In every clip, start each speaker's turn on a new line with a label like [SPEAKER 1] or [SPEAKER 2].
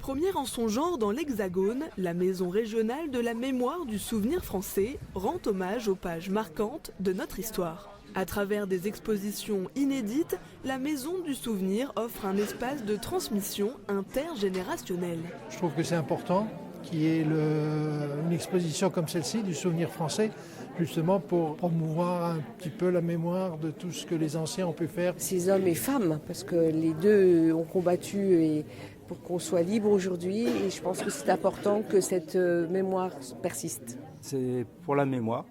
[SPEAKER 1] première en son genre dans l'Hexagone, la Maison régionale de la mémoire du souvenir français rend hommage aux pages marquantes de notre histoire. À travers des expositions inédites, la Maison du souvenir offre un espace de transmission intergénérationnelle.
[SPEAKER 2] Je trouve que c'est important qu'il y ait une exposition comme celle-ci du souvenir français, justement pour promouvoir un petit peu la mémoire de tout ce que les anciens ont pu faire.
[SPEAKER 3] Ces hommes et femmes, parce que les deux ont combattu pour qu'on soit libre aujourd'hui, et je pense que c'est important que cette mémoire persiste.
[SPEAKER 4] C'est pour la mémoire,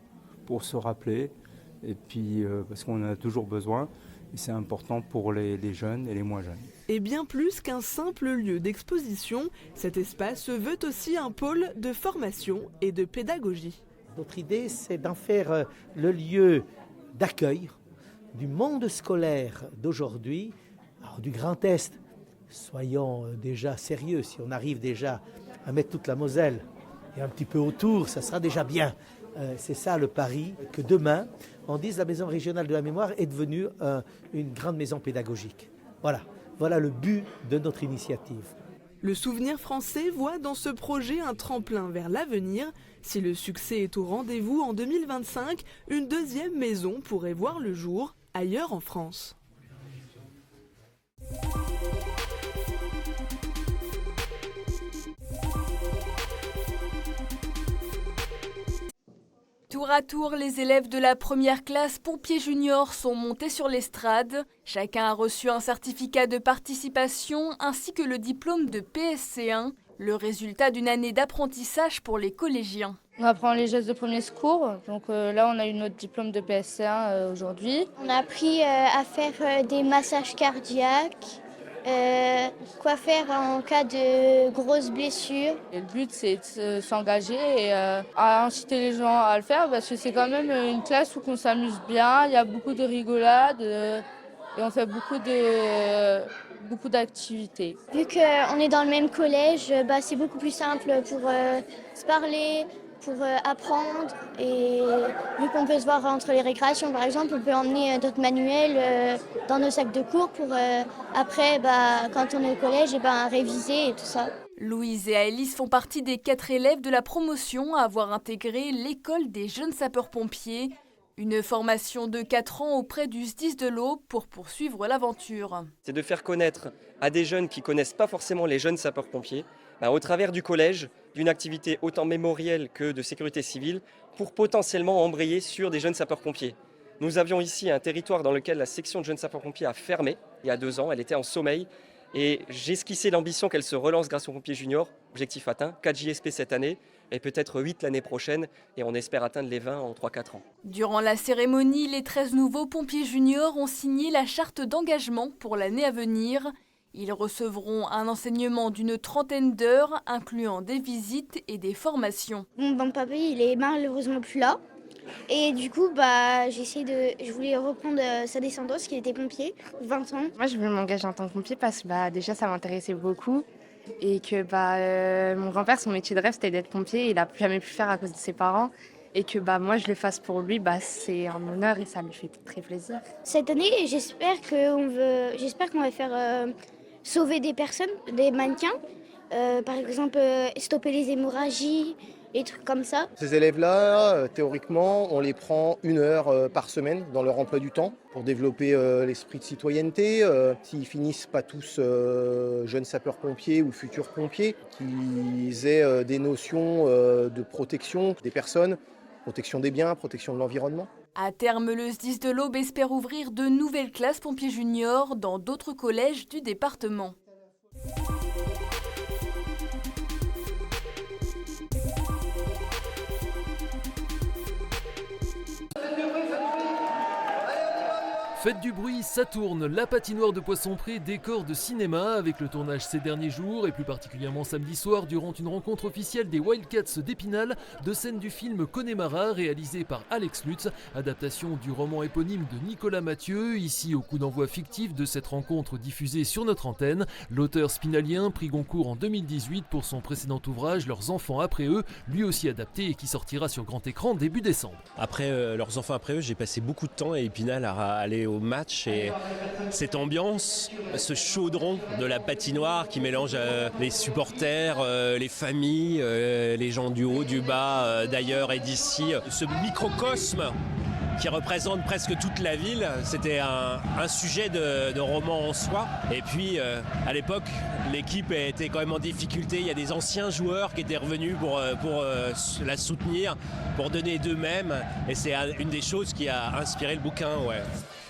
[SPEAKER 4] pour se rappeler, et puis parce qu'on en a toujours besoin, et c'est important pour les jeunes et les moins jeunes.
[SPEAKER 1] Et bien plus qu'un simple lieu d'exposition, cet espace se veut aussi un pôle de formation et de pédagogie.
[SPEAKER 5] Notre idée, c'est d'en faire le lieu d'accueil du monde scolaire d'aujourd'hui, alors du Grand Est. Soyons déjà sérieux, si on arrive déjà à mettre toute la Moselle et un petit peu autour, ça sera déjà bien. C'est ça le pari, que demain, on dise la Maison régionale de la mémoire est devenue une grande maison pédagogique. Voilà le but de notre initiative.
[SPEAKER 1] Le souvenir français voit dans ce projet un tremplin vers l'avenir. Si le succès est au rendez-vous en 2025, une deuxième maison pourrait voir le jour ailleurs en France.
[SPEAKER 6] Tour à tour, les élèves de la première classe pompiers juniors sont montés sur l'estrade. Chacun a reçu un certificat de participation ainsi que le diplôme de PSC1, le résultat d'une année d'apprentissage pour les collégiens.
[SPEAKER 7] On apprend les gestes de premier secours, donc là on a eu notre diplôme de PSC1 aujourd'hui.
[SPEAKER 8] On a appris à faire des massages cardiaques, quoi faire en cas de grosses blessures.
[SPEAKER 7] Et le but c'est de s'engager et à inciter les gens à le faire parce que c'est quand même une classe où on s'amuse bien, il y a beaucoup de rigolades et on fait beaucoup d'activités.
[SPEAKER 8] Vu qu'on est dans le même collège, c'est beaucoup plus simple pour se parler, pour apprendre, et vu qu'on peut se voir entre les récréations par exemple, on peut emmener d'autres manuels dans nos sacs de cours pour après, quand on est au collège, réviser et tout ça.
[SPEAKER 6] Louise et Aélys font partie des 4 élèves de la promotion à avoir intégré l'école des jeunes sapeurs-pompiers, une formation de 4 ans auprès du SDIS de l'Aube pour poursuivre l'aventure.
[SPEAKER 9] C'est de faire connaître à des jeunes qui ne connaissent pas forcément les jeunes sapeurs-pompiers, au travers du collège, d'une activité autant mémorielle que de sécurité civile, pour potentiellement embrayer sur des jeunes sapeurs-pompiers. Nous avions ici un territoire dans lequel la section de jeunes sapeurs-pompiers a fermé il y a 2 ans, elle était en sommeil, et j'ai esquissé l'ambition qu'elle se relance grâce aux pompiers juniors, objectif atteint, 4 JSP cette année, et peut-être 8 l'année prochaine, et on espère atteindre les 20 en 3-4 ans.
[SPEAKER 6] Durant la cérémonie, les 13 nouveaux pompiers juniors ont signé la charte d'engagement pour l'année à venir. Ils recevront un enseignement d'une 30aine d'heures, incluant des visites et des formations.
[SPEAKER 8] Mon papa, il est malheureusement plus là. Et du coup, je voulais reprendre sa descendance qui était pompier, 20 ans.
[SPEAKER 10] Moi, je voulais m'engager en tant que pompier parce que déjà, ça m'intéressait beaucoup. Et que mon grand-père, son métier de rêve, c'était d'être pompier. Il n'a jamais pu faire à cause de ses parents. Et que moi, je le fasse pour lui, c'est un honneur et ça me fait très plaisir.
[SPEAKER 8] Cette année, j'espère qu'on va faire sauver des personnes, des mannequins. Par exemple, stopper les hémorragies, et trucs comme ça.
[SPEAKER 11] Ces élèves-là, théoriquement, on les prend 1 heure par semaine dans leur emploi du temps pour développer l'esprit de citoyenneté. S'ils finissent pas tous jeunes sapeurs-pompiers ou futurs pompiers, qu'ils aient des notions de protection des personnes, protection des biens, protection de l'environnement.
[SPEAKER 6] À terme, le SDIS de l'Aube espère ouvrir de nouvelles classes pompiers juniors dans d'autres collèges du département.
[SPEAKER 12] Faites du bruit, ça tourne. La patinoire de Poissompré décor de cinéma avec le tournage ces derniers jours et plus particulièrement samedi soir durant une rencontre officielle des Wildcats d'Épinal de scènes du film Connemara réalisé par Alex Lutz, adaptation du roman éponyme de Nicolas Mathieu. Ici au coup d'envoi fictif de cette rencontre diffusée sur notre antenne, l'auteur spinalien prit Goncourt en 2018 pour son précédent ouvrage Leurs enfants après eux, lui aussi adapté et qui sortira sur grand écran début décembre.
[SPEAKER 13] Après Leurs enfants après eux, j'ai passé beaucoup de temps à Épinal à aller au match et cette ambiance, ce chaudron de la patinoire qui mélange les supporters, les familles, les gens du haut, du bas, d'ailleurs et d'ici, ce microcosme qui représente presque toute la ville. C'était un sujet de roman en soi. Et puis, à l'époque, l'équipe était quand même en difficulté. Il y a des anciens joueurs qui étaient revenus pour la soutenir, pour donner d'eux-mêmes. Et c'est une des choses qui a inspiré le bouquin, ouais.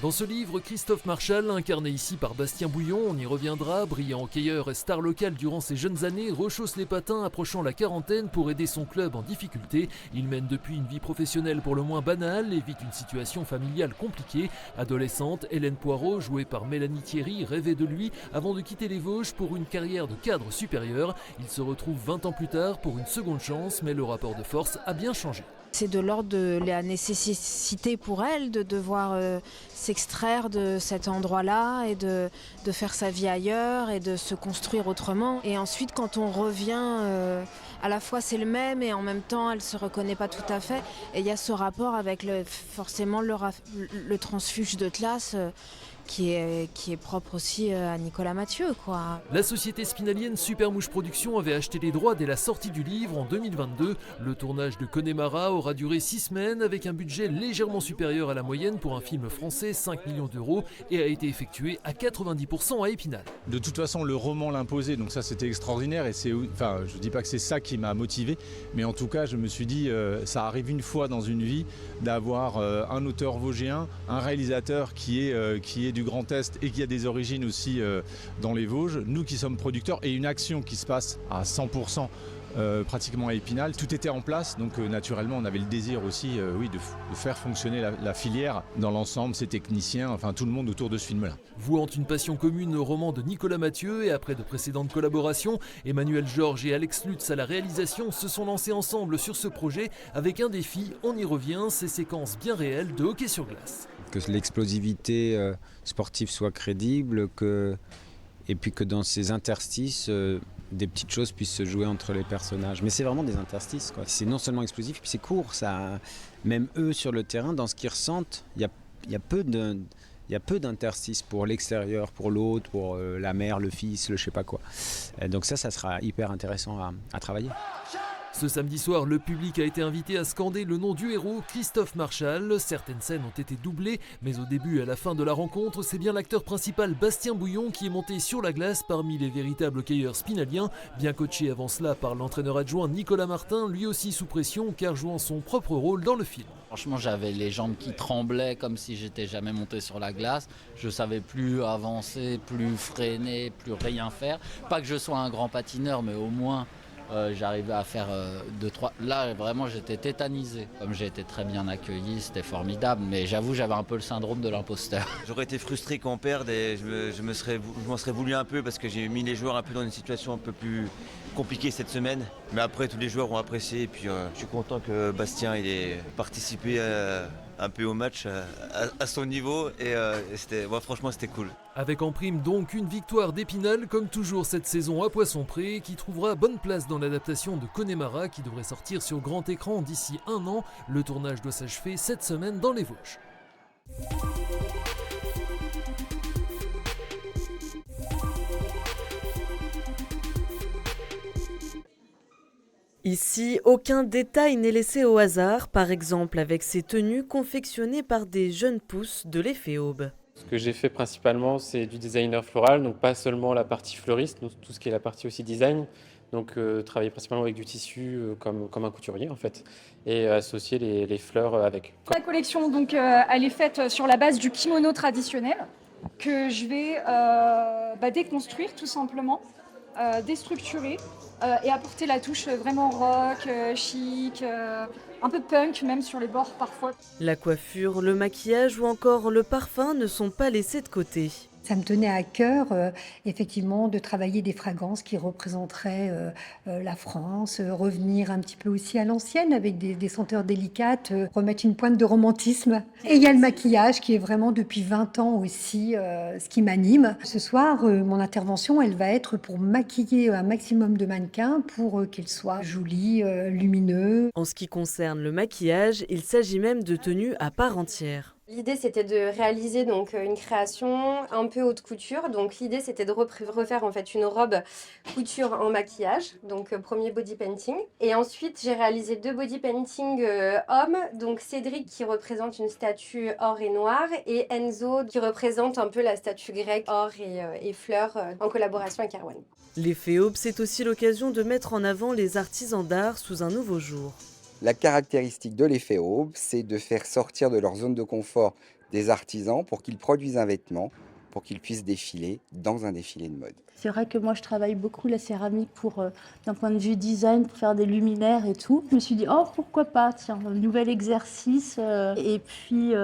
[SPEAKER 12] Dans ce livre, Christophe Marchal, incarné ici par Bastien Bouillon, on y reviendra, brillant hockeyeur et star local durant ses jeunes années, rechausse les patins approchant la quarantaine pour aider son club en difficulté. Il mène depuis une vie professionnelle pour le moins banale et vit une situation familiale compliquée. Adolescente, Hélène Poirot, jouée par Mélanie Thierry, rêvait de lui avant de quitter les Vosges pour une carrière de cadre supérieur. Il se retrouve 20 ans plus tard pour une seconde chance, mais le rapport de force a bien changé.
[SPEAKER 14] C'est de l'ordre de la nécessité pour elle de devoir s'extraire de cet endroit-là et de faire sa vie ailleurs et de se construire autrement. Et ensuite, quand on revient, à la fois c'est le même et en même temps elle ne se reconnaît pas tout à fait. Et il y a ce rapport avec forcément le transfuge de classe qui est propre aussi à Nicolas Mathieu, quoi.
[SPEAKER 12] La société spinalienne Supermouche Productions avait acheté les droits dès la sortie du livre en 2022. Le tournage de Connemara aura duré 6 semaines avec un budget légèrement supérieur à la moyenne pour un film français, 5 millions d'euros, et a été effectué à 90% à Épinal.
[SPEAKER 15] De toute façon, le roman l'imposait, donc ça c'était extraordinaire et je dis pas que c'est ça qui m'a motivé, mais en tout cas je me suis dit ça arrive une fois dans une vie d'avoir un auteur vosgien, un réalisateur qui est du Grand Est et qui a des origines aussi dans les Vosges, nous qui sommes producteurs et une action qui se passe à 100% pratiquement à Épinal. Tout était en place, donc naturellement on avait le désir aussi de faire fonctionner la filière dans l'ensemble, ses techniciens, enfin tout le monde autour de ce film-là.
[SPEAKER 12] Vouant une passion commune au roman de Nicolas Mathieu et après de précédentes collaborations, Emmanuel Georges et Alex Lutz à la réalisation se sont lancés ensemble sur ce projet avec un défi, on y revient, ces séquences bien réelles de hockey sur glace.
[SPEAKER 16] Que l'explosivité sportive soit crédible, et puis que dans ces interstices, des petites choses puissent se jouer entre les personnages. Mais c'est vraiment des interstices, quoi. C'est non seulement explosif, puis c'est court. Même eux sur le terrain, dans ce qu'ils ressentent, il y a peu d'interstices pour l'extérieur, pour l'autre, pour la mère, le fils, le je sais pas quoi. Donc ça sera hyper intéressant à travailler.
[SPEAKER 12] Ce samedi soir, le public a été invité à scander le nom du héros, Christophe Marchal. Certaines scènes ont été doublées, mais au début et à la fin de la rencontre, c'est bien l'acteur principal Bastien Bouillon qui est monté sur la glace parmi les véritables hockeyeurs spinaliens, bien coaché avant cela par l'entraîneur adjoint Nicolas Martin, lui aussi sous pression car jouant son propre rôle dans le film.
[SPEAKER 17] Franchement, j'avais les jambes qui tremblaient comme si j'étais jamais monté sur la glace. Je savais plus avancer, plus freiner, plus rien faire. Pas que je sois un grand patineur, mais au moins j'arrivais à faire 2-3. Là, vraiment, j'étais tétanisé. Comme j'ai été très bien accueilli, c'était formidable. Mais j'avoue, j'avais un peu le syndrome de l'imposteur.
[SPEAKER 18] J'aurais été frustré qu'on perde et je m'en serais voulu un peu parce que j'ai mis les joueurs un peu dans une situation un peu plus compliquée cette semaine. Mais après, tous les joueurs ont apprécié. Et puis, je suis content que Bastien ait participé un peu au match à son niveau. Et franchement, c'était cool.
[SPEAKER 12] Avec en prime donc une victoire d'Épinal, comme toujours cette saison à Poissompré, qui trouvera bonne place dans l'adaptation de Connemara qui devrait sortir sur grand écran d'ici 1 an. Le tournage doit s'achever cette semaine dans les Vosges.
[SPEAKER 19] Ici, aucun détail n'est laissé au hasard, par exemple avec ces tenues confectionnées par des jeunes pousses de l'effet Aube.
[SPEAKER 20] Ce que j'ai fait principalement, c'est du designer floral, donc pas seulement la partie fleuriste, donc tout ce qui est la partie aussi design. Donc travailler principalement avec du tissu comme un couturier en fait, et associer les fleurs avec.
[SPEAKER 21] La collection, donc, elle est faite sur la base du kimono traditionnel que je vais déconstruire tout simplement, déstructurer et apporter la touche vraiment rock, chic, un peu punk même sur les bords parfois.
[SPEAKER 19] La coiffure, le maquillage ou encore le parfum ne sont pas laissés de côté.
[SPEAKER 22] Ça me tenait à cœur, effectivement, de travailler des fragrances qui représenteraient la France, revenir un petit peu aussi à l'ancienne avec des senteurs délicates, remettre une pointe de romantisme. Et il y a le maquillage qui est vraiment depuis 20 ans aussi ce qui m'anime. Ce soir, mon intervention, elle va être pour maquiller un maximum de mannequins pour qu'ils soient jolis, lumineux.
[SPEAKER 19] En ce qui concerne le maquillage, il s'agit même de tenues à part entière.
[SPEAKER 2] L'idée c'était de réaliser donc une création un peu haute couture. Donc l'idée c'était de refaire en fait une robe couture en maquillage. Donc premier body painting. Et ensuite j'ai réalisé 2 body painting hommes. Donc Cédric qui représente une statue or et noir et Enzo qui représente un peu la statue grecque or et fleurs en collaboration avec Erwan.
[SPEAKER 19] L'effet Aube, c'est aussi l'occasion de mettre en avant les artisans d'art sous un nouveau jour.
[SPEAKER 3] La caractéristique de l'effet Aube, c'est de faire sortir de leur zone de confort des artisans pour qu'ils produisent un vêtement, pour qu'ils puissent défiler dans un défilé de mode.
[SPEAKER 23] C'est vrai que moi je travaille beaucoup la céramique d'un point de vue design, pour faire des luminaires et tout. Je me suis dit, oh pourquoi pas, tiens, un nouvel exercice. Et puis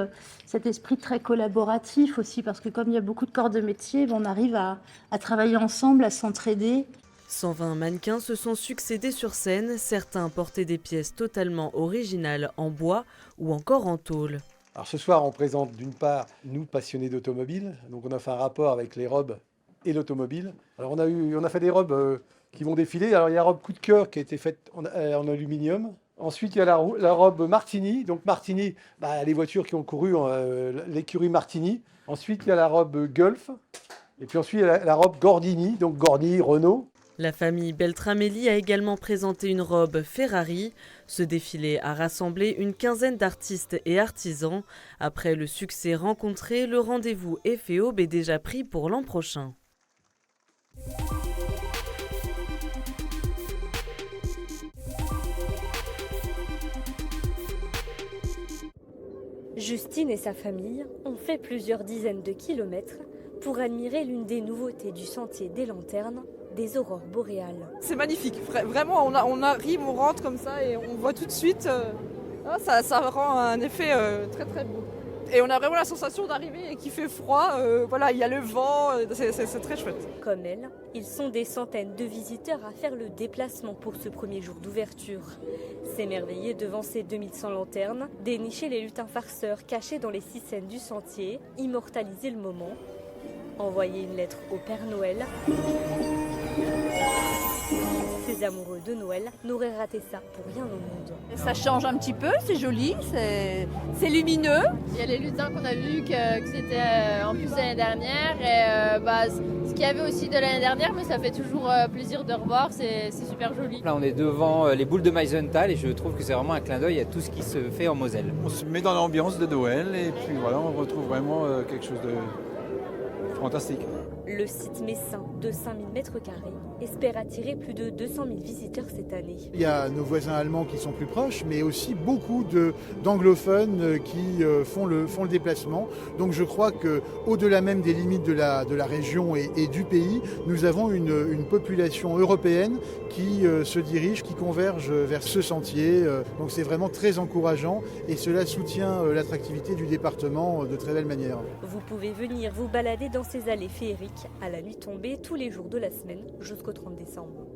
[SPEAKER 23] cet esprit très collaboratif aussi, parce que comme il y a beaucoup de corps de métier, on arrive à travailler ensemble, à s'entraider.
[SPEAKER 19] 120 mannequins se sont succédés sur scène, certains portaient des pièces totalement originales en bois ou encore en tôle.
[SPEAKER 24] Alors ce soir, on présente d'une part, nous passionnés d'automobile, donc on a fait un rapport avec les robes et l'automobile. Alors on a fait des robes qui vont défiler. Alors il y a la robe coup de cœur qui a été faite en aluminium. Ensuite il y a la robe Martini. Donc Martini, les voitures qui ont couru, l'écurie Martini. Ensuite il y a la robe Gulf. Et puis ensuite il y a la robe Gordini, donc Gordini, Renault.
[SPEAKER 19] La famille Beltramelli a également présenté une robe Ferrari. Ce défilé a rassemblé une quinzaine d'artistes et artisans. Après le succès rencontré, le rendez-vous Effet Aube est déjà pris pour l'an prochain.
[SPEAKER 25] Justine et sa famille ont fait plusieurs dizaines de kilomètres pour admirer l'une des nouveautés du sentier des Lanternes, des aurores boréales.
[SPEAKER 26] C'est magnifique, vraiment on arrive, on rentre comme ça et on voit tout de suite, ça rend un effet très très beau. Et on a vraiment la sensation d'arriver et qu'il fait froid, il y a le vent, c'est très chouette.
[SPEAKER 25] Comme elle, ils sont des centaines de visiteurs à faire le déplacement pour ce premier jour d'ouverture. S'émerveiller devant ces 2100 lanternes, dénicher les lutins farceurs cachés dans les 6 scènes du sentier, immortaliser le moment, envoyer une lettre au Père Noël. Ces amoureux de Noël n'auraient raté ça pour rien au monde.
[SPEAKER 27] Ça change un petit peu, c'est joli, c'est lumineux.
[SPEAKER 28] Il y a les lutins qu'on a vus que c'était en plus l'année dernière. Et ce qu'il y avait aussi de l'année dernière, mais ça fait toujours plaisir de revoir, c'est super joli.
[SPEAKER 29] Là on est devant les boules de Meisenthal et je trouve que c'est vraiment un clin d'œil à tout ce qui se fait en Moselle.
[SPEAKER 15] On se met dans l'ambiance de Noël et puis voilà, on retrouve vraiment quelque chose de fantastique.
[SPEAKER 25] Le site messin de 5000 m² espère attirer plus de 200 000 visiteurs cette année.
[SPEAKER 30] Il y a nos voisins allemands qui sont plus proches, mais aussi beaucoup d'anglophones qui font le déplacement. Donc je crois qu'au-delà même des limites de la région et du pays, nous avons une population européenne qui se dirige, qui converge vers ce sentier. Donc c'est vraiment très encourageant et cela soutient l'attractivité du département de très belle manière.
[SPEAKER 25] Vous pouvez venir vous balader dans ces allées féeriques à la nuit tombée tous les jours de la semaine jusqu'au 30 décembre.